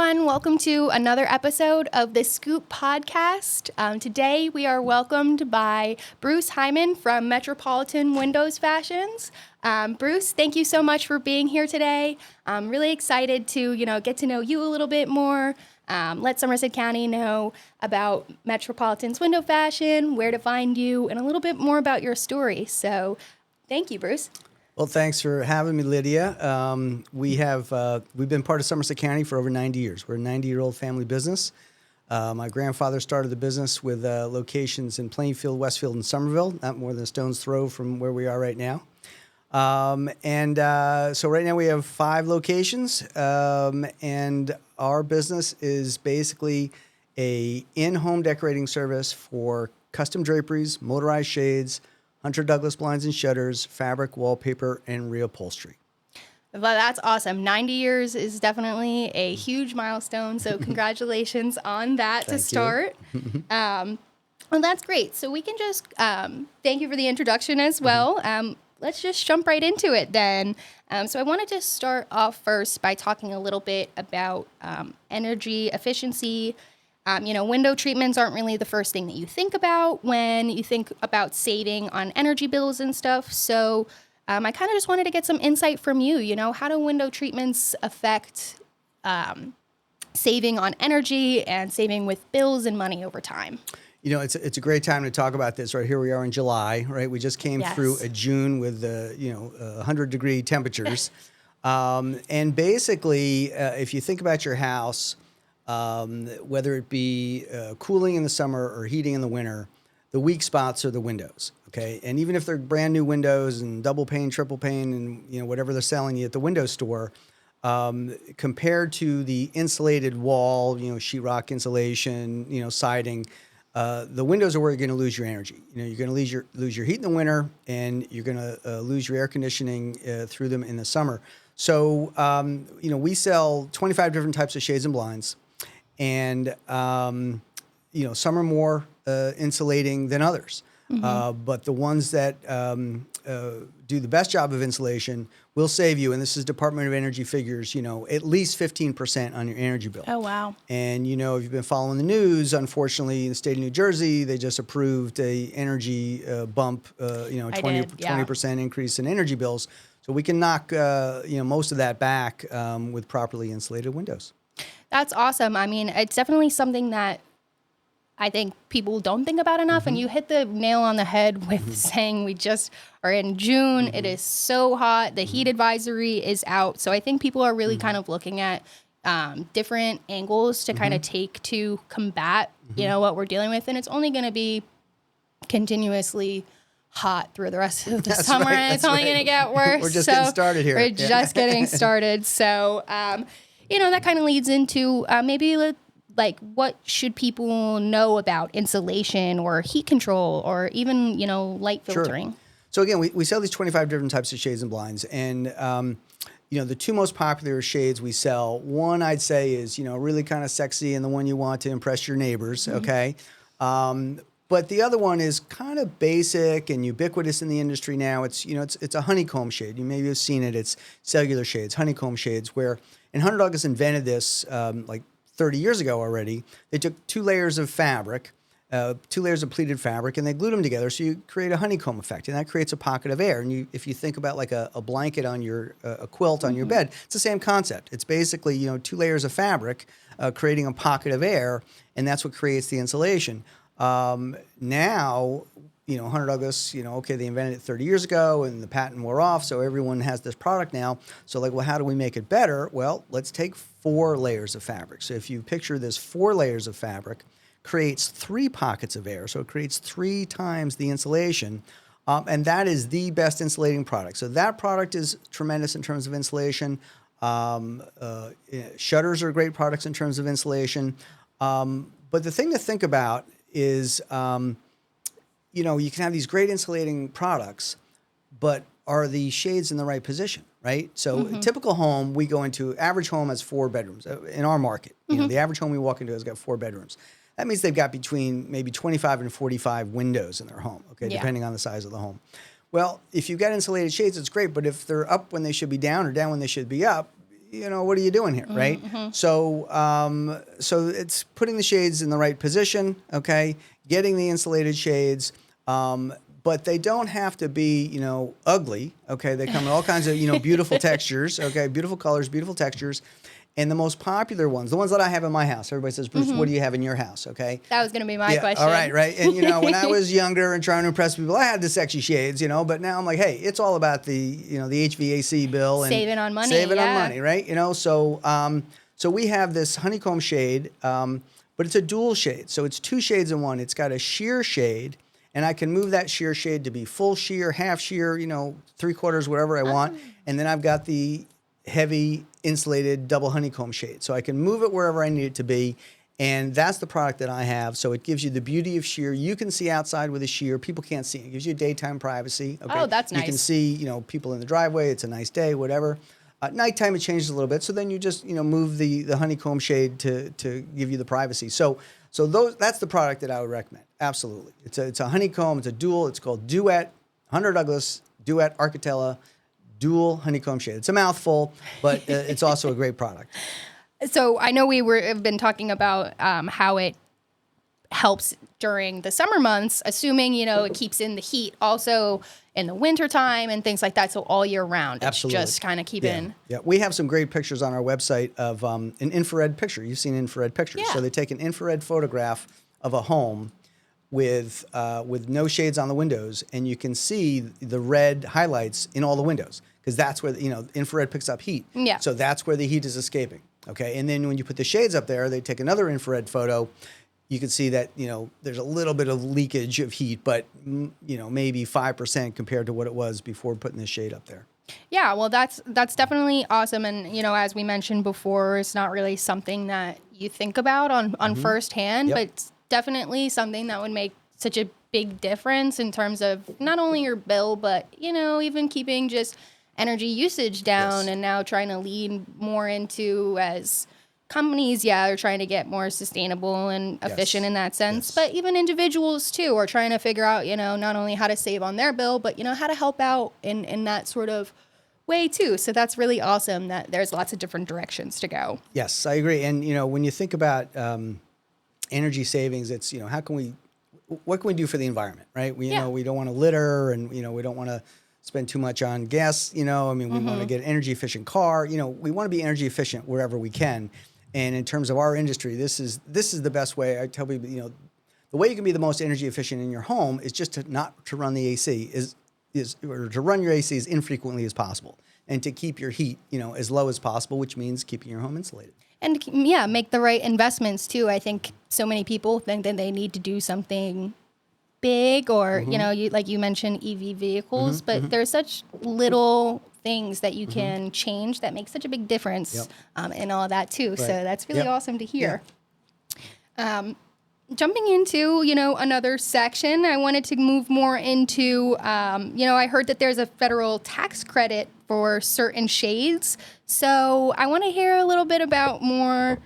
everyone. Welcome to another episode of the Scoop Podcast. Today, we are welcomed by Bruce Heyman from Metropolitan Window Fashions. Bruce, thank you so much for being here today. I'm really excited to, get to know you a little bit more. Let Somerset County know about Metropolitan's Window Fashion, where to find you, and a little bit more about your story. So, thank you, Bruce. Well, thanks for having me, Lydia. We've been part of Somerset County for over 90 years. We're a 90-year-old family business. My grandfather started the business with locations in Plainfield, Westfield, and Somerville, not more than a stone's throw from where we are right now. So right now we have 5 locations, and our business is basically a in-home decorating service for custom draperies, motorized shades, Hunter Douglas blinds and shutters, fabric, wallpaper, and reupholstery. Well, that's awesome. 90 years is definitely a huge milestone, so congratulations on that to start. Well, that's great. So we can just thank you for the introduction as well. Let's just jump right into it then. So I wanted to start off first by talking a little bit about energy efficiency. Window treatments aren't really the first thing that you think about when you think about saving on energy bills and stuff. So I kind of just wanted to get some insight from you. How do window treatments affect saving on energy and saving with bills and money over time? It's a great time to talk about this. Right here we are in July, right? We just came through a June with 100-degree temperatures. And basically, if you think about your house, whether it be cooling in the summer or heating in the winter, the weak spots are the windows, okay? And even if they're brand new windows and double pane, triple pane, and whatever they're selling you at the window store, compared to the insulated wall, sheetrock insulation, siding, the windows are where you're going to lose your energy. You're going to lose your heat in the winter, and you're going to lose your air conditioning through them in the summer. So, we sell 25 different types of shades and blinds. And, some are more insulating than others. But the ones that do the best job of insulation will save you, and this is Department of Energy figures, at least 15% on your energy bill. Oh, wow. And, if you've been following the news, unfortunately, in the state of New Jersey, they just approved a energy bump, 20% increase in energy bills. So we can knock, most of that back with properly insulated windows. That's awesome. I mean, it's definitely something that I think people don't think about enough. And you hit the nail on the head with saying we just are in June. It is so hot. The heat advisory is out. So I think people are really kind of looking at different angles to kind of take to combat, what we're dealing with. And it's only going to be continuously hot through the rest of the summer. Right, and it's only going to get worse. We're just getting started here. We're just getting started. So, that kind of leads into maybe like what should people know about insulation or heat control or even, light filtering? Sure. So again, we sell these 25 different types of shades and blinds. And, the 2 most popular shades we sell, one I'd say is, really kind of sexy and the one you want to impress your neighbors, okay? But the other one is kind of basic and ubiquitous in the industry now. It's a honeycomb shade. You maybe have seen it. It's cellular shades, honeycomb shades, and Hunter Douglas invented this like 30 years ago already. They took 2 layers of fabric, 2 layers of pleated fabric, and they glued them together. So you create a honeycomb effect, and that creates a pocket of air. And if you think about like a blanket on your, a quilt on your bed, it's the same concept. It's basically, 2 layers of fabric creating a pocket of air, and that's what creates the insulation. Now, Hunter Douglas, they invented it 30 years ago and the patent wore off, so everyone has this product now. So how do we make it better? Well, let's take 4 layers of fabric. So if you picture this 4 layers of fabric creates 3 pockets of air. So it creates 3 times the insulation. And that is the best insulating product. So that product is tremendous in terms of insulation. Shutters are great products in terms of insulation. But the thing to think about is, you can have these great insulating products, but are the shades in the right position, right? So a typical home, we go into, average home has 4 bedrooms in our market. The average home we walk into has got 4 bedrooms. That means they've got between maybe 25 and 45 windows in their home, depending on the size of the home. Well, if you've got insulated shades, it's great, but if they're up when they should be down or down when they should be up, what are you doing here, right? So so it's putting the shades in the right position, okay, getting the insulated shades, but they don't have to be, ugly, okay? They come in all kinds of, beautiful textures, okay, beautiful colors, beautiful textures. And the most popular ones, the ones that I have in my house, everybody says, Bruce, what do you have in your house, okay? That was going to be my question. All right. And, when I was younger and trying to impress people, I had the sexy shades, but now I'm like, hey, it's all about the, the HVAC bill. And saving on money. Saving on money, right? So we have this honeycomb shade, but it's a dual shade. So it's 2 shades in one. It's got a sheer shade, and I can move that sheer shade to be full sheer, half sheer, 3/4, whatever I want. And then I've got the heavy insulated double honeycomb shade. So I can move it wherever I need it to be. And that's the product that I have. So it gives you the beauty of sheer. You can see outside with a sheer. People can't see it. It gives you daytime privacy. Okay? Oh, that's nice. You can see, people in the driveway. It's a nice day, whatever. Nighttime, it changes a little bit. So then you just, move the honeycomb shade to give you the privacy. So that's the product that I would recommend. Absolutely. It's a honeycomb. It's a dual. It's called Duet, Hunter Douglas, Duet Architella, dual honeycomb shade. It's a mouthful, but it's also a great product. So I know have been talking about how it helps during the summer months, assuming, it keeps in the heat also in the wintertime and things like that. So all year round, Absolutely. It's just kind of keeping. Yeah. We have some great pictures on our website of an infrared picture. You've seen infrared pictures. Yeah. So they take an infrared photograph of a home with no shades on the windows, and you can see the red highlights in all the windows, because that's where infrared picks up heat. Yeah. So that's where the heat is escaping. Okay. And then when you put the shades up there, they take another infrared photo. You can see that there's a little bit of leakage of heat, but maybe 5% compared to what it was before putting the shade up there. Yeah, well, that's definitely awesome. And, as we mentioned before, it's not really something that you think about on first hand, Yep. but it's definitely something that would make such a big difference in terms of not only your bill, but, even keeping just energy usage down. Yes. And now trying to lean more into, as companies, are trying to get more sustainable and efficient in that sense. Yes. But even individuals, too, are trying to figure out, not only how to save on their bill, but, how to help out in that sort of way, too. So that's really awesome that there's lots of different directions to go. Yes, I agree. And, when you think about energy savings, it's, what can we do for the environment, right? We don't want to litter, and, we don't want to spend too much on gas, we want to get an energy efficient car, we want to be energy efficient wherever we can. And in terms of our industry, this is the best way. I tell people, the way you can be the most energy efficient in your home is just not to run the AC or to run your AC as infrequently as possible, and to keep your heat, as low as possible, which means keeping your home insulated. And make the right investments too. I think so many people think that they need to do something big, or like you mentioned EV vehicles, but there's such little things that you can change that make such a big difference in all that too. Right. So that's really awesome to hear. Yeah. Jumping into, another section, I wanted to move more into, I heard that there's a federal tax credit for certain shades. So I want to hear a little bit about more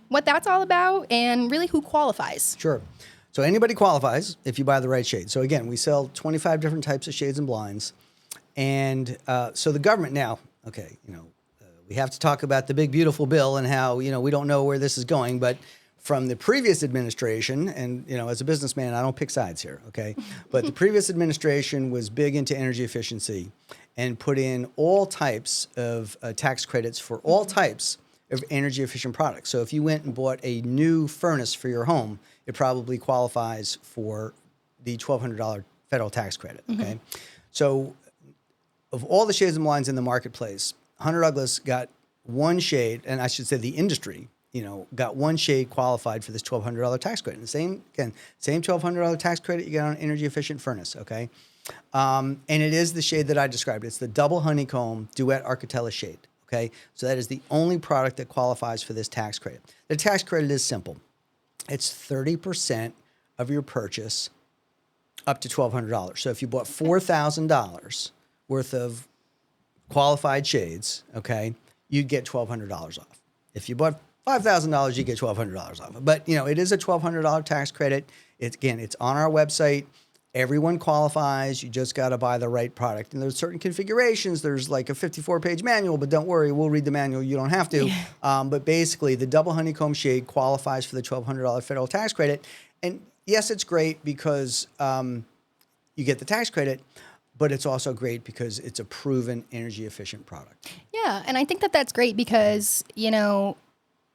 what that's all about and really who qualifies. Sure. So anybody qualifies if you buy the right shade. So again, we sell 25 different types of shades and blinds. And so the government now, we have to talk about the big, beautiful bill and how, we don't know where this is going. But from the previous administration, and, as a businessman, I don't pick sides here, okay? But the previous administration was big into energy efficiency and put in all types of tax credits for all types of energy efficient products. So if you went and bought a new furnace for your home, it probably qualifies for the $1,200 federal tax credit, okay? So of all the shades and blinds in the marketplace, Hunter Douglas got one shade, and I should say the industry, got one shade qualified for this $1,200 tax credit. And same $1,200 tax credit you get on an energy efficient furnace, okay? And it is the shade that I described. It's the double honeycomb Duet Architella shade, okay? So that is the only product that qualifies for this tax credit. The tax credit is simple. It's 30% of your purchase up to $1,200. So if you bought $4,000 worth of qualified shades, okay, you'd get $1,200 off. If you bought $5,000, you get $1,200 off. But, it is a $1,200 tax credit. It's on our website. Everyone qualifies. You just got to buy the right product. And there's certain configurations. There's like a 54-page manual, but don't worry, we'll read the manual. You don't have to. But basically, the double honeycomb shade qualifies for the $1,200 federal tax credit. And yes, it's great because you get the tax credit, but it's also great because it's a proven energy efficient product. Yeah, and I think that that's great because, you know,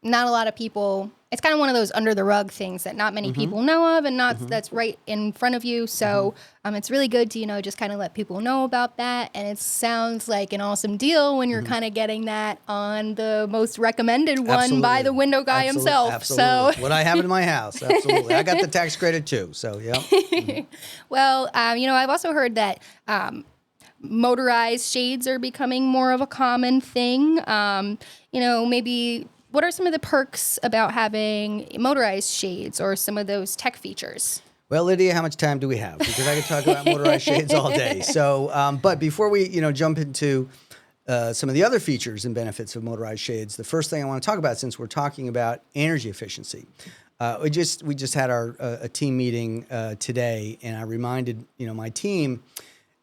not a lot of people, it's kind of one of those under the rug things that not many people know of and not that's right in front of you. So it's really good to, you know, just kind of let people know about that. And it sounds like an awesome deal when you're kind of getting that on the most recommended one by the window guy himself. Absolutely. So what I have it in my house. Absolutely. I got the tax credit too. So, yeah. Well, you know, I've also heard that motorized shades are becoming more of a common thing. You know, maybe what are some of the perks about having motorized shades or some of those tech features? Well, Lydia, how much time do we have? Because I could talk about motorized shades all day. So, but before we, you know, jump into some of the other features and benefits of motorized shades, the first thing I want to talk about, since we're talking about energy efficiency, we just had a team meeting today, and I reminded, you know, my team.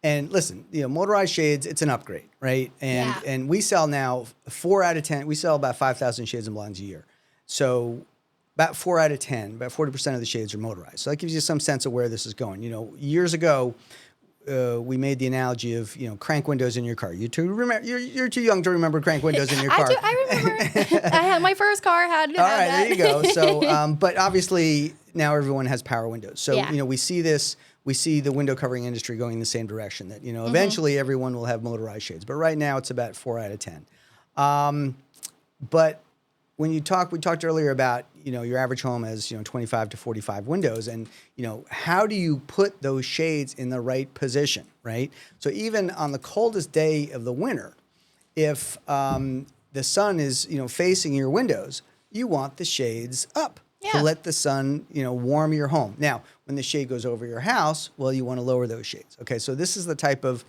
And listen, you know, motorized shades, it's an upgrade, right? And we sell now 4 out of 10. We sell about 5,000 shades and blinds a year. So about 4 out of 10, about 40% of the shades are motorized. So that gives you some sense of where this is going. You know, years ago, we made the analogy of, you know, crank windows in your car. You're too young to remember crank windows in your car. I remember. I had my first car had to All have right, that. there you go. So, but obviously now everyone has power windows. So, you know, we see this. We see the window covering industry going in the same direction, that, you know, eventually everyone will have motorized shades. But right now it's about 4 out of 10. But when we talked earlier about, you know, your average home has, you know, 25 to 45 windows. And, you know, how do you put those shades in the right position, right? So even on the coldest day of the winter, if the sun is, you know, facing your windows, you want the shades up. To let the sun, you know, warm your home. Now, when the shade goes over your house, well, you want to lower those shades. Okay, so this is the type of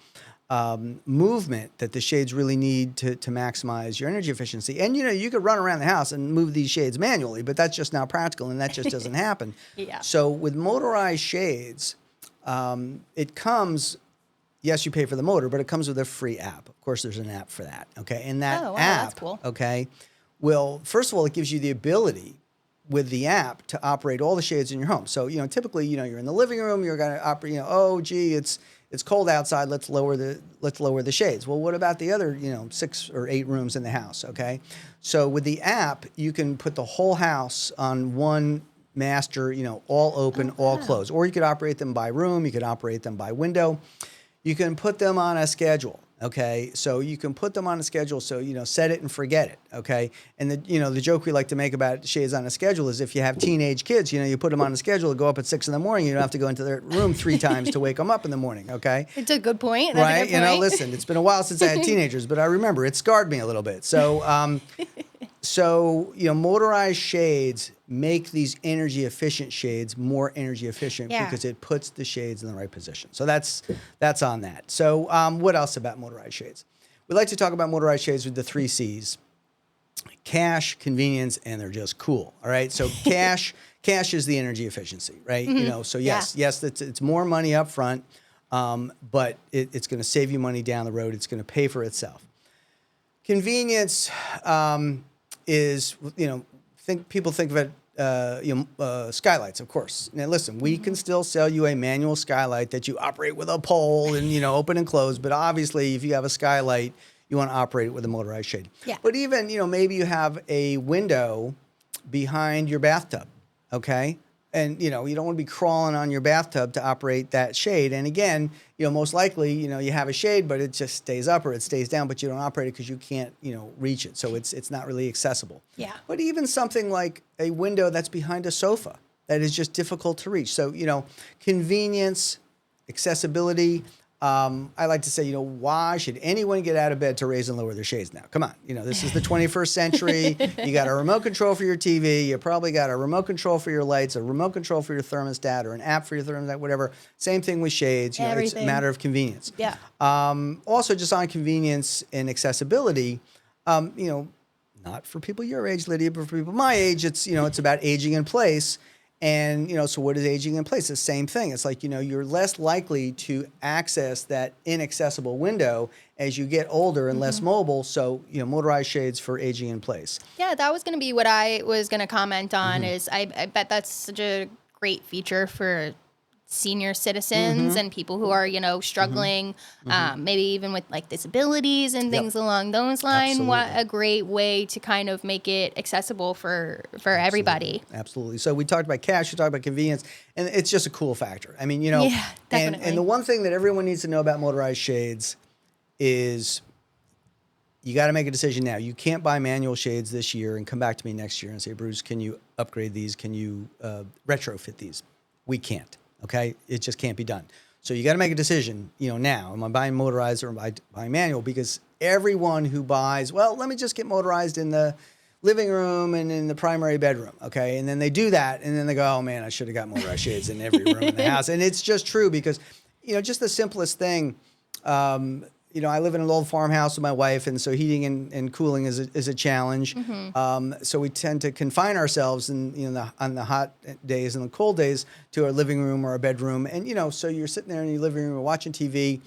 movement that the shades really need to maximize your energy efficiency. And, you know, you could run around the house and move these shades manually, but that's just not practical, and that just doesn't happen. So with motorized shades, it comes, yes, you pay for the motor, but it comes with a free app. Of course, there's an app for that. Okay, and that app, that's cool. Okay, well, first of all, it gives you the ability with the app to operate all the shades in your home. So, you know, typically, you know, you're in the living room, you're going to operate, you know, oh, gee, it's cold outside, let's lower the shades. Well, what about the other, you know, 6 or 8 rooms in the house, okay? So with the app, you can put the whole house on one master, you know, all open, all closed. Or you could operate them by room, you could operate them by window. You can put them on a schedule. Okay, so you can put them on a schedule. So, you know, set it and forget it. Okay, and the joke we like to make about shades on a schedule is if you have teenage kids, you know, you put them on a schedule to go up at 6 in the morning. You don't have to go into their room 3 times to wake them up in the morning. Okay, it's a good point. That's right? A good point. You know, listen, it's been a while since I had teenagers, but I remember it scarred me a little bit. So, so you know, motorized shades make these energy efficient shades more energy efficient because it puts the shades in the right position. So that's on that. So what else about motorized shades? We like to talk about motorized shades with the 3 C's: cash, convenience, and they're just cool. All right. So cash is the energy efficiency, right? You know, so yes, it's more money up front, but it's going to save you money down the road. It's going to pay for itself. Convenience is, you know, people think of it, skylights, of course. Now, listen, we can still sell you a manual skylight that you operate with a pole and, you know, open and close. But obviously, if you have a skylight, you want to operate it with a motorized shade. But even, you know, maybe you have a window behind your bathtub, okay? And, you know, you don't want to be crawling on your bathtub to operate that shade. And again, you know, most likely, you know, you have a shade, but it just stays up or it stays down, but you don't operate it because you can't, you know, reach it. So it's not really accessible. But even something like a window that's behind a sofa that is just difficult to reach. So, you know, convenience, accessibility. I like to say, you know, why should anyone get out of bed to raise and lower their shades now? Come on. You know, this is the 21st century. You got a remote control for your TV. You probably got a remote control for your lights, a remote control for your thermostat, or an app for your thermostat, whatever. Same thing with shades. You know, it's a matter of convenience. Also, just on convenience and accessibility, you know, not for people your age, Lydia, but for people my age, it's, you know, it's about aging in place. And, so what is aging in place? The same thing. It's like, you're less likely to access that inaccessible window as you get older and less mobile. So, motorized shades for aging in place. Yeah, that was going to be what I was going to comment on is I bet that's such a great feature for senior citizens and people who are, struggling, maybe even with like disabilities and things along those lines. Absolutely. What a great way to kind of make it accessible for everybody. Absolutely. So we talked about cash, we talked about convenience, and it's just a cool factor. I mean, Yeah, definitely. and the one thing that everyone needs to know about motorized shades is you got to make a decision now. You can't buy manual shades this year and come back to me next year and say, Bruce, can you upgrade these? Can you retrofit these? We can't. Okay, it just can't be done. So you got to make a decision, now. Am I buying motorized or am I buying manual? Because everyone who buys, well, let me just get motorized in the living room and in the primary bedroom, okay? And then they do that, and then they go, oh man, I should have got motorized shades in every room in the house. And it's just true because, just the simplest thing. I live in an old farmhouse with my wife, and so heating and cooling is a challenge. So we tend to confine ourselves on the hot days and the cold days to our living room or our bedroom. And, so you're sitting there in your living room watching TV,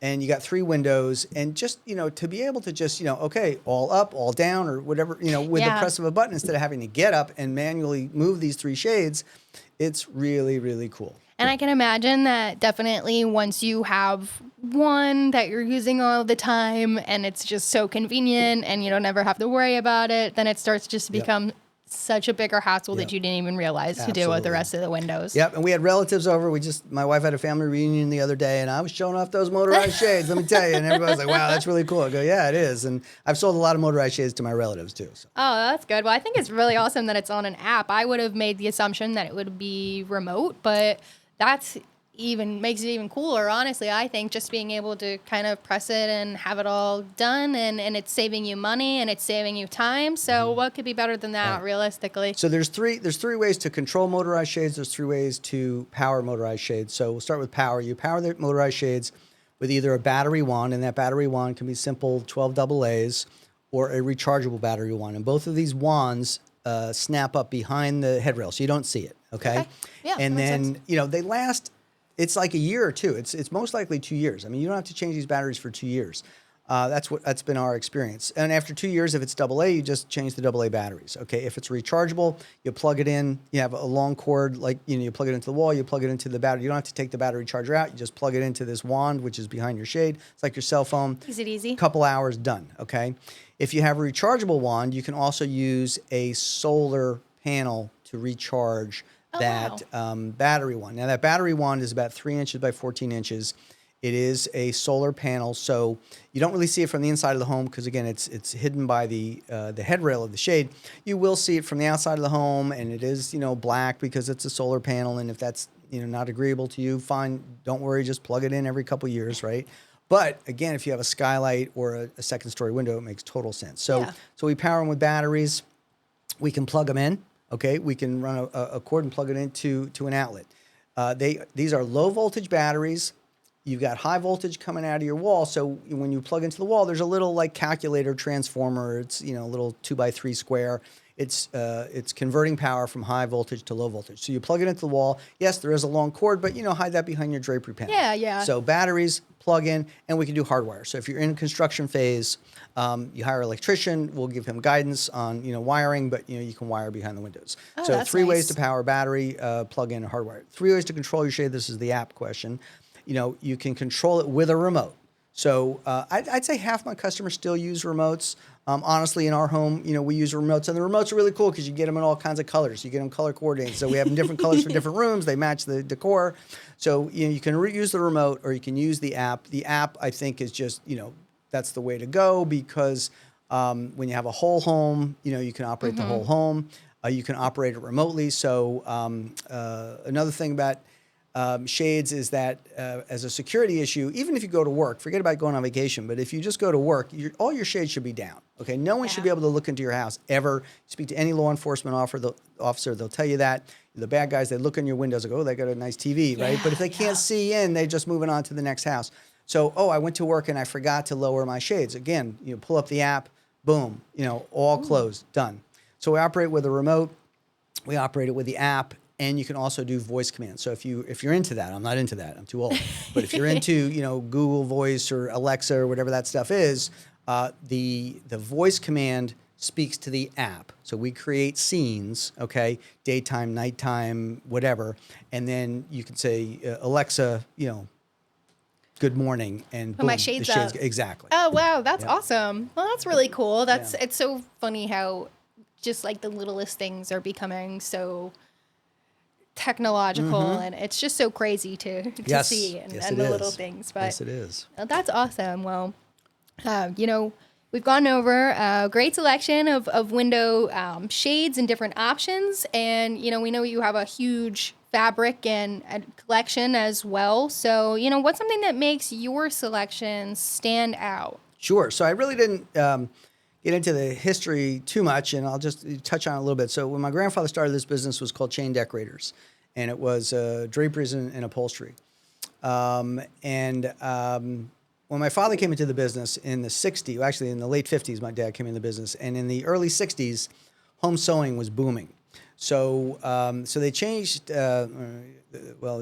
and you got 3 windows, and just, to be able to just, okay, all up, all down, or whatever, with the press of a button instead of having to get up and manually move these 3 shades, it's really, really cool. And I can imagine that definitely once you have one that you're using all the time and it's just so convenient and you don't ever have to worry about it, then it starts just to become such a bigger hassle that you didn't even realize to do with the rest of the windows. Yep, and we had relatives over. My wife had a family reunion the other day, and I was showing off those motorized shades, let me tell you. And everybody was like, wow, that's really cool. I go, yeah, it is. And I've sold a lot of motorized shades to my relatives, too. So. Oh, that's good. Well, I think it's really awesome that it's on an app. I would have made the assumption that it would be remote, but that's makes it even cooler, honestly. I think just being able to kind of press it and have it all done, and it's saving you money and it's saving you time. So what could be better than that, realistically? So there's three ways to control motorized shades. There's 3 ways to power motorized shades. So we'll start with power. You power the motorized shades with either a battery wand, and that battery wand can be simple 12 AA's, or a rechargeable battery wand. And both of these wands snap up behind the headrail, so you don't see it. Okay. Yeah. And then they last. It's like a year or 2. It's most likely 2 years. I mean, you don't have to change these batteries for 2 years. That's been our experience. And after 2 years, if it's AA, you just change the AA batteries. Okay. If it's rechargeable, you plug it in. You have a long cord, like you plug it into the wall. You plug it into the battery. You don't have to take the battery charger out. You just plug it into this wand, which is behind your shade. It's like your cell phone. Is it easy? Couple hours, done. Okay. If you have a rechargeable wand, you can also use a solar panel to recharge that battery wand. Now, that battery wand is about 3 inches by 14 inches. It is a solar panel, so you don't really see it from the inside of the home because, again, it's hidden by the headrail of the shade. You will see it from the outside of the home, and it is, black because it's a solar panel. And if that's, not agreeable to you, fine. Don't worry. Just plug it in every couple years, right? But again, if you have a skylight or a second-story window, it makes total sense. So we power them with batteries. We can plug them in. Okay, we can run a cord and plug it into an outlet. These are low voltage batteries. You've got high voltage coming out of your wall. So when you plug into the wall, there's a little like calculator transformer. It's a little 2x3 square. It's converting power from high voltage to low voltage. So you plug it into the wall. Yes, there is a long cord, but hide that behind your drapery panel. Yeah. So batteries, plug in, and we can do hardwire. So if you're in construction phase, you hire an electrician. We'll give him guidance on wiring, but you can wire behind the windows. Oh, so that's 3 nice. ways to power battery, plug in, and hardwire. 3 ways to control your shade. This is the app question. You can control it with a remote. So I'd say half my customers still use remotes. Honestly, in our home, we use remotes, and the remotes are really cool because you get them in all kinds of colors. You get them color coordinated. So we have them different colors for different rooms. They match the decor. So you can use the remote or you can use the app. The app, I think, is just, that's the way to go because when you have a whole home, you can operate the whole home. You can operate it remotely. So another thing about shades is that as a security issue, even if you go to work, forget about going on vacation, but if you just go to work, all your shades should be down. Okay, no one should be able to look into your house ever. Speak to any law enforcement officer, they'll tell you that. The bad guys, they look in your windows and go, oh, they got a nice TV, right? But if they can't see in, they're just moving on to the next house. So, I went to work and I forgot to lower my shades. Again, pull up the app, boom, all closed, done. So we operate with a remote. We operate it with the app. And you can also do voice commands. So if you're into that, I'm not into that, I'm too old. But if you're into Google Voice or Alexa or whatever that stuff is, the voice command speaks to the app. So we create scenes, okay, daytime, nighttime, whatever, and then you can say Alexa, good morning, and Put my boom, shades the shades up. Exactly. Oh wow, that's awesome. Well, that's really cool. Yeah. It's so funny how just like the littlest things are becoming so technological, and it's just so crazy to Yes. see and, Yes, and it the little is. things. But Yes, it is. that's awesome. Well, we've gone over a great selection of window shades and different options, and we know you have a huge fabric and collection as well. So what's something that makes your selection stand out? Sure. So I really didn't get into the history too much, and I'll just touch on it a little bit. So when my grandfather started this business, it was called Chain Decorators, and it was draperies and upholstery. When my father came into the business in the 60s, actually in the late 50s, my dad came into the business, and in the early 60s, home sewing was booming. So they changed. He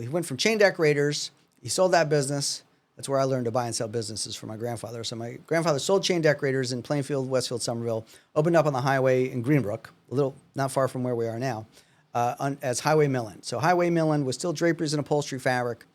went from Chain Decorators. He sold that business. That's where I learned to buy and sell businesses from my grandfather. So my grandfather sold Chain Decorators in Plainfield, Westfield, Somerville, opened up on the highway in Green Brook, a little not far from where we are now, as Highway Millen. So Highway Millen was still draperies and upholstery fabric.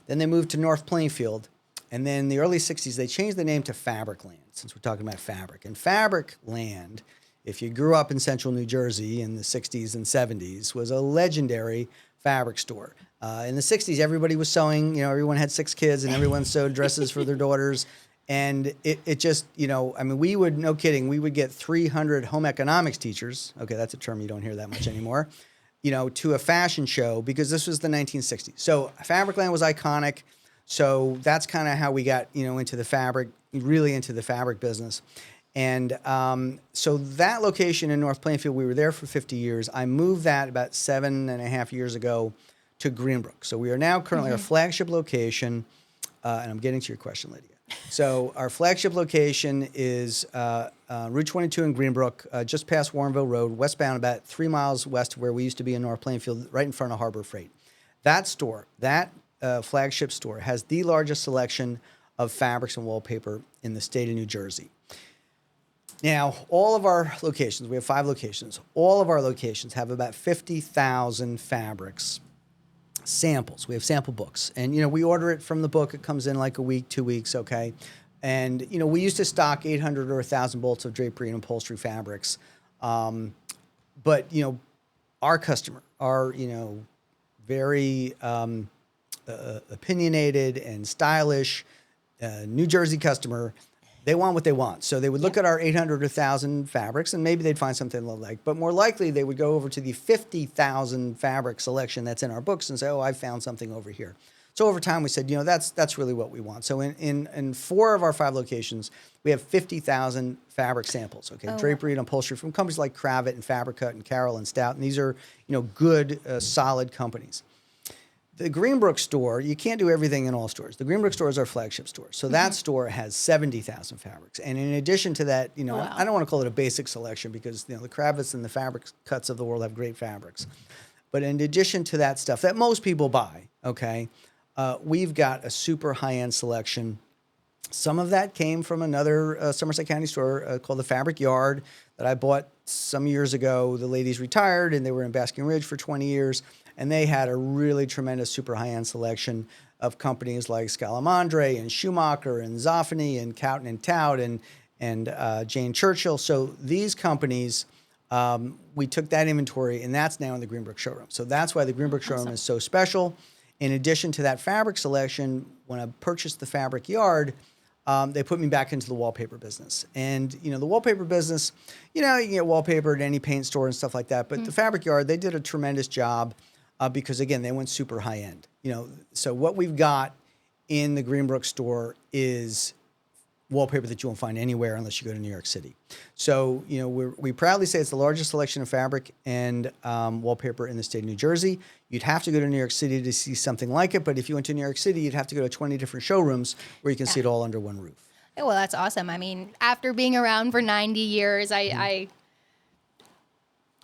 Then they moved to North Plainfield. And then in the early 60s, they changed the name to Fabric Land, since we're talking about fabric. And Fabric Land, if you grew up in central New Jersey in the 60s and 70s, was a legendary fabric store. In the 60s, everybody was sewing. Everyone had 6 kids, and everyone sewed dresses for their daughters. And it just, we would, no kidding, we would get 300 home economics teachers. Okay, that's a term you don't hear that much anymore. To a fashion show, because this was the 1960s. So Fabric Land was iconic. So that's kind of how we got, into the fabric, really into the fabric business. And so that location in North Plainfield, we were there for 50 years. I moved that about 7.5 years ago to Green Brook. So we are now currently our flagship location, and I'm getting to your question, Lydia. So our flagship location is Route 22 in Green Brook, just past Warrenville Road, westbound about 3 miles west of where we used to be in North Plainfield, right in front of Harbor Freight. That store, flagship store, has the largest selection of fabrics and wallpaper in the state of New Jersey. Now, all of our locations, we have 5 locations, all of our locations have about 50,000 fabrics samples. We have sample books, and we order it from the book. It comes in like a week, 2 weeks, okay? And we used to stock 800 or 1,000 bolts of drapery and upholstery fabrics, but our customer, our very opinionated and stylish New Jersey customer, they want what they want. So they would look at our 800 or 1,000 fabrics, and maybe they'd find something they like. But more likely, they would go over to the 50,000 fabric selection that's in our books and say, oh, I found something over here. So over time, we said, that's really what we want. So in 4 of our 5 locations, we have 50,000 fabric samples, okay? Drapery and upholstery from companies like Cravat and Fabric Cut and Carroll and Stout. And these are, good, solid companies. The Green Brook store, you can't do everything in all stores. The Green Brook store is our flagship store. So that store has 70,000 fabrics. And in addition to that, I don't want to call it a basic selection because, the Cravats and the Fabric Cuts of the world have great fabrics. But in addition to that stuff that most people buy, okay, we've got a super high-end selection. Some of that came from another Somerset County store called the Fabric Yard that I bought some years ago. The ladies retired, and they were in Basking Ridge for 20 years. And they had a really tremendous super high-end selection of companies like Scalamandre and Schumacher and Zoffany and Cowton and Tout and Jane Churchill. So these companies, we took that inventory, and that's now in the Green Brook showroom. So that's why the Green Brook showroom is so special. In addition to that fabric selection, when I purchased the Fabric Yard, they put me back into the wallpaper business. And, the wallpaper business, you can get wallpaper at any paint store and stuff like that. But the Fabric Yard, they did a tremendous job. Because again, they went super high end. So what we've got in the Green Brook store is wallpaper that you won't find anywhere unless you go to New York City. So we proudly say it's the largest selection of fabric and wallpaper in the state of New Jersey. You'd have to go to New York City to see something like it, but if you went to New York City, you'd have to go to 20 different showrooms where you can see it all under one roof. Oh, well, that's awesome. After being around for 90 years, I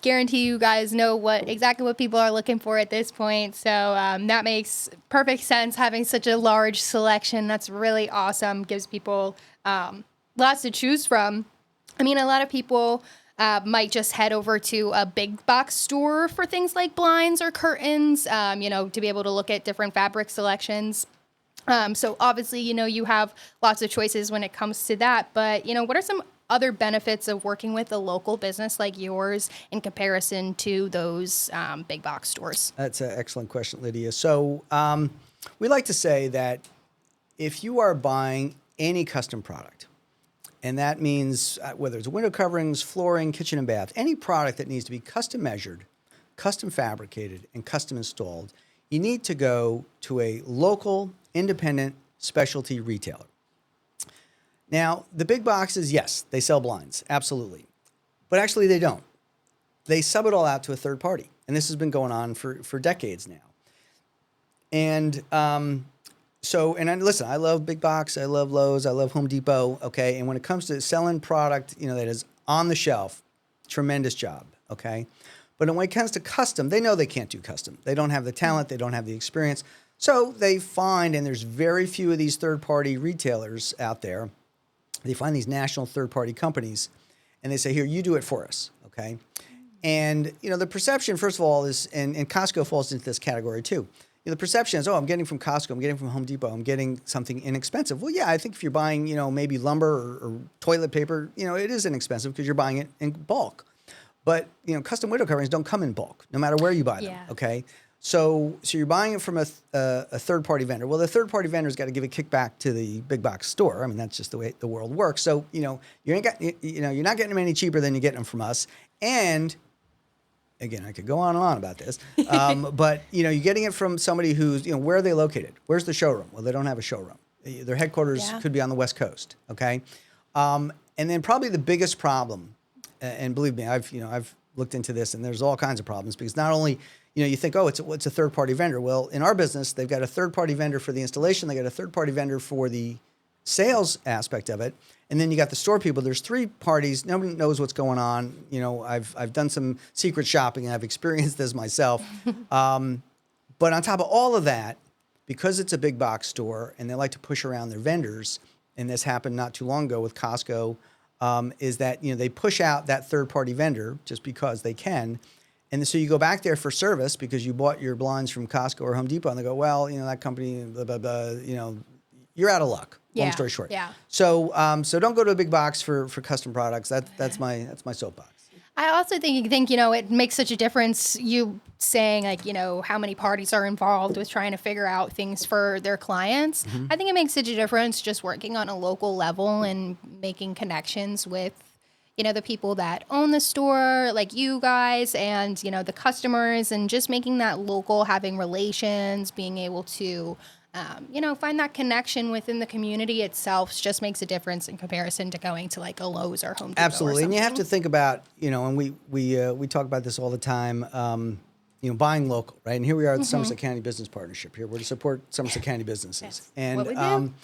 guarantee you guys know exactly what people are looking for at this point. So that makes perfect sense, having such a large selection. That's really awesome. Gives people lots to choose from. I mean, a lot of people might just head over to a big box store for things like blinds or curtains, to be able to look at different fabric selections. So obviously, you have lots of choices when it comes to that. But, what are some other benefits of working with a local business like yours in comparison to those big box stores? That's an excellent question, Lydia. So we like to say that if you are buying any custom product, and that means whether it's window coverings, flooring, kitchen and bath, any product that needs to be custom measured, custom fabricated, and custom installed, you need to go to a local, independent specialty retailer. Now, the big boxes, yes, they sell blinds, absolutely. But actually, they don't. They sub it all out to a third party. And this has been going on for decades now. And listen, I love big box, I love Lowe's, I love Home Depot, okay? And when it comes to selling product, that is on the shelf, tremendous job, okay? But when it comes to custom, they know they can't do custom. They don't have the talent, they don't have the experience. So they find, and there's very few of these third-party retailers out there, they find these national third-party companies, and they say, here, you do it for us, okay? And, the perception, first of all, is, and Costco falls into this category too. The perception is, I'm getting from Costco, I'm getting from Home Depot, I'm getting something inexpensive. Well, yeah, I think if you're buying, maybe lumber or toilet paper, it is inexpensive because you're buying it in bulk. But, custom window coverings don't come in bulk, no matter where you buy them, okay? So you're buying it from a third-party vendor. Well, the third-party vendor's got to give a kickback to the big box store. I mean, that's just the way the world works. So, you're not getting them any cheaper than you're getting them from us. And again, I could go on and on about this, but you're getting it from somebody who's, where are they located? Where's the showroom? Well, they don't have a showroom. Their headquarters could be on the West Coast. Okay, and then probably the biggest problem, and believe me, I've looked into this, and there's all kinds of problems because not only you think, it's a third-party vendor. Well, in our business, they've got a third-party vendor for the installation. They got a third-party vendor for the sales aspect of it. And then you got the store people. There's three parties. Nobody knows what's going on. I've done some secret shopping and I've experienced this myself. But on top of all of that, because it's a big box store and they like to push around their vendors, and this happened not too long ago with Costco, is that they push out that third party vendor just because they can. And so you go back there for service because you bought your blinds from Costco or Home Depot, and they go, well, that company, blah, blah, blah, you're out of luck. Long story short. Yeah. So don't go to a big box for custom products. That's my soapbox. I also think it makes such a difference. You saying how many parties are involved with trying to figure out things for their clients. Mm-hmm. I think it makes such a difference just working on a local level and making connections with the people that own the store, like you guys, and the customers, and just making that local, having relations, being able to find that connection within the community itself just makes a difference in comparison to going to like a Lowe's or Home Depot. Absolutely. And you have to think about, and we talk about this all the time, buying local, right? And here we are at the Somerset County Business Partnership here. We're to support Somerset County businesses. That's and what we do.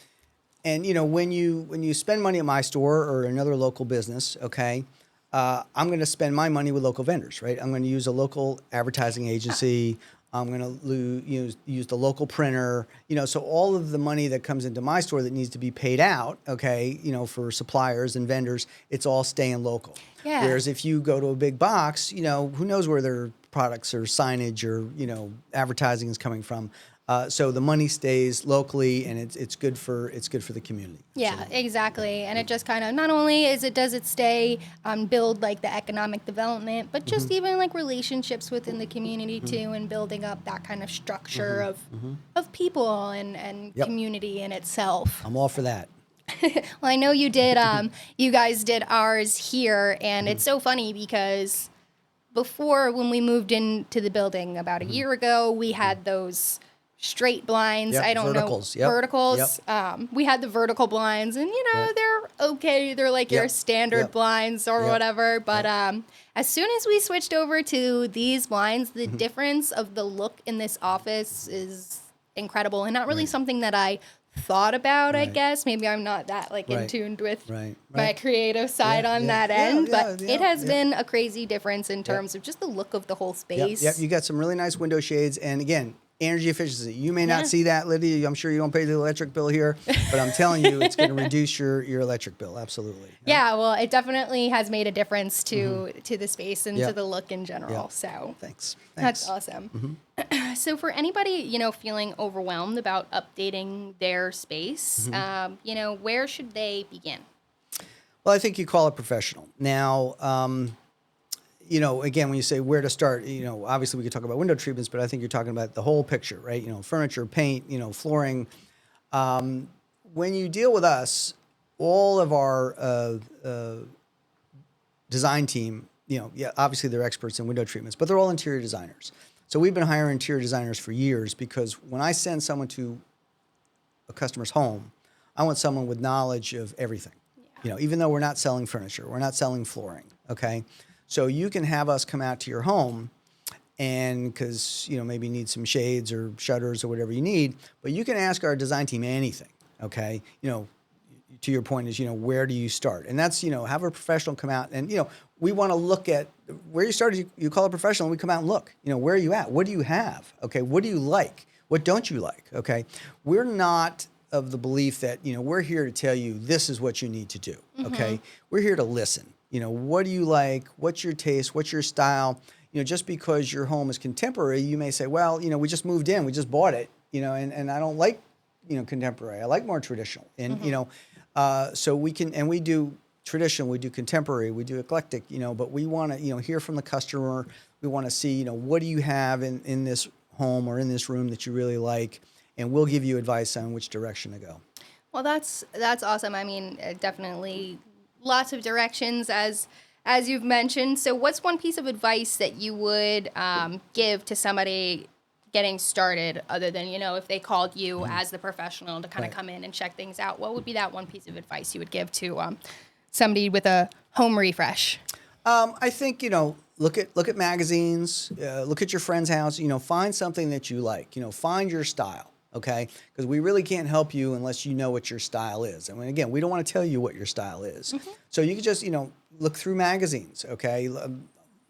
And when you spend money at my store or another local business, okay, I'm going to spend my money with local vendors, right? I'm going to use a local advertising agency. I'm going to use the local printer, so all of the money that comes into my store that needs to be paid out, okay, for suppliers and vendors, it's all staying local. Yeah. Whereas if you go to a big box, who knows where their products or signage or, advertising is coming from. So the money stays locally, and it's good for the community. Yeah, Absolutely. Exactly. And it just kind of, not only does it stay, build like the economic development, but just even like relationships within the community too, and building up that kind of structure of people and community in itself. I'm all for that. Well, I know you did, you guys did ours here, and it's so funny because before, when we moved into the building about a year ago, we had those straight blinds. Yep, I don't verticals. know. Yep. Verticals. Yep. We had the vertical blinds, and they're okay. They're like your standard blinds or whatever. But as soon as we switched over to these blinds, the difference of the look in this office is incredible, and not really something that I thought about, I Right. guess. Maybe I'm not that like in Right. tuned with Right. my Right. creative side on that Yeah, end, yeah, but yeah, it has yeah. been a crazy difference in terms of just the look of the whole space. Yep. You got some really nice window shades, and again, energy efficiency. You may Yeah. not see that, Lydia. I'm sure you don't pay the electric bill here, but I'm telling you, it's going to reduce your electric bill. Absolutely. Yeah, well, it definitely has made a difference to the space and to Yep. the look in general. Yep. So Thanks. that's awesome. So for anybody, feeling overwhelmed about updating their space, where should they begin? Well, I think you call a professional. Now, again, when you say where to start, obviously we could talk about window treatments, but I think you're talking about the whole picture, right? Furniture, paint, flooring. When you deal with us, all of our design team, obviously they're experts in window treatments, but they're all interior designers. So we've been hiring interior designers for years because when I send someone to a customer's home, I want someone with knowledge of everything. Even though we're not selling furniture, we're not selling flooring, okay? So you can have us come out to your home and because, maybe you need some shades or shutters or whatever you need, but you can ask our design team anything, okay? To your point is, where do you start? And that's, have a professional come out and, we want to look at where you started. You call a professional and we come out and look, where are you at? What do you have? Okay. What do you like? What don't you like? Okay. We're not of the belief that, we're here to tell you this is what you need to do. Okay. We're here to listen. What do you like? What's your taste? What's your style? Just because your home is contemporary, you may say, well, we just moved in, we just bought it, and I don't like, contemporary. I like more traditional. And, so we can, and we do traditional, we do contemporary, we do eclectic, but we want to, hear from the customer. We want to see, what do you have in this home or in this room that you really like? And we'll give you advice on which direction to go. Well, that's awesome. I mean, definitely lots of directions as you've mentioned. So what's one piece of advice that you would give to somebody getting started other than, if they called you as the professional to kind of come in and check things out? What would be that one piece of advice you would give to somebody with a home refresh? I think, look at magazines, look at your friend's house, find something that you like, find your style. Okay. Because we really can't help you unless you know what your style is. And again, we don't want to tell you what your style is. So you can just, look through magazines. Okay.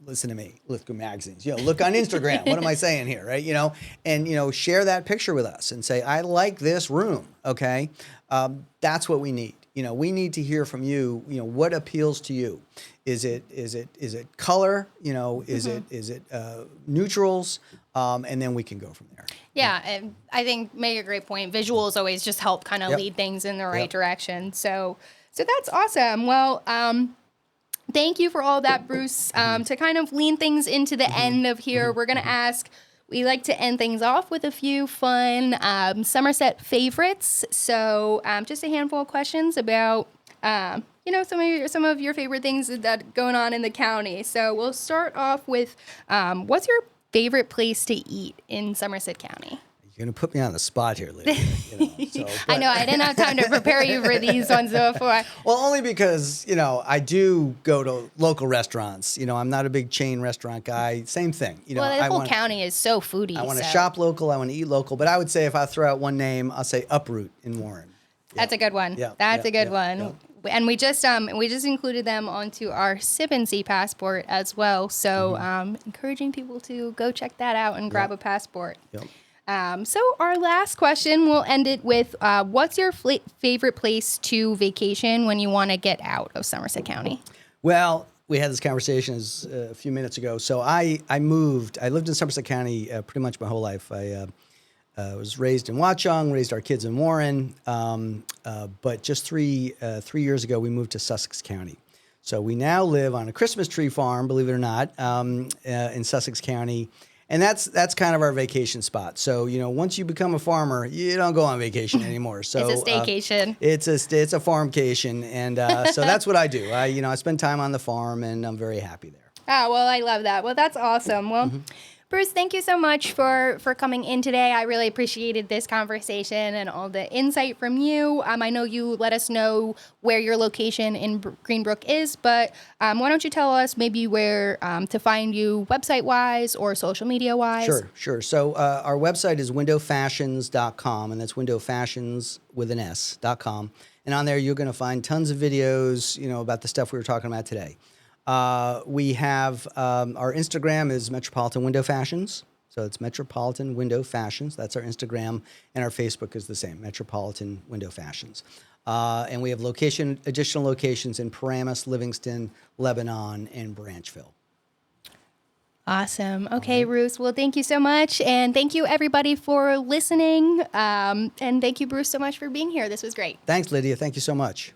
Listen to me, look through magazines, look on Instagram. What am I saying here? Right. And, share that picture with us and say, I like this room. Okay. That's what we need. We need to hear from you, what appeals to you. Is it color? Is it neutrals? And then we can go from there. Yeah, and I think make a great point. Visuals always just help kind of lead things in the right direction. So that's awesome. Well, thank you for all that, Bruce. To kind of lean things into the end of here, we're going to ask, we like to end things off with a few fun Somerset favorites. So just a handful of questions about, some of your favorite things that are going on in the county. So we'll start off with, what's your favorite place to eat in Somerset County? You're going to put me on the spot here, Lydia. I know, I didn't have time to prepare you for these ones before. Well, only because, I do go to local restaurants. I'm not a big chain restaurant guy. Same thing. Well, the whole county is so foodie. I want to shop local. I want to eat local. But I would say if I throw out one name, I'll say Uproot in Warren. That's a good one. Yeah, That's a good one. Yeah. And we just included them onto our Sip and See passport as well. So encouraging people to go check that out and grab a passport. Yep. So our last question, we'll end it with, what's your favorite place to vacation when you want to get out of Somerset County? Well, we had this conversation a few minutes ago. So I moved. I lived in Somerset County pretty much my whole life. I was raised in Watchung, raised our kids in Warren. But just 3 years ago, we moved to Sussex County. So we now live on a Christmas tree farm, believe it or not, in Sussex County. And that's kind of our vacation spot. So, once you become a farmer, you don't go on vacation anymore. So it's a staycation. It's a farmcation. And so that's what I do. I spend time on the farm and I'm very happy there. Ah, well, I love that. Well, that's awesome. Well, Bruce, thank you so much for coming in today. I really appreciated this conversation and all the insight from you. I know you let us know where your location in Green Brook is, but why don't you tell us maybe where to find you website-wise or social media-wise? Sure. So our website is windowfashions.com, and that's windowfashions with an S.com. And on there, you're going to find tons of videos, about the stuff we were talking about today. We have our Instagram is Metropolitan Window Fashions. So it's Metropolitan Window Fashions. That's our Instagram. And our Facebook is the same, Metropolitan Window Fashions. And we have additional locations in Paramus, Livingston, Lebanon, and Branchville. Awesome. Okay, Bruce. Well, thank you so much. And thank you, everybody, for listening. And thank you, Bruce, so much for being here. This was great. Thanks, Lydia. Thank you so much.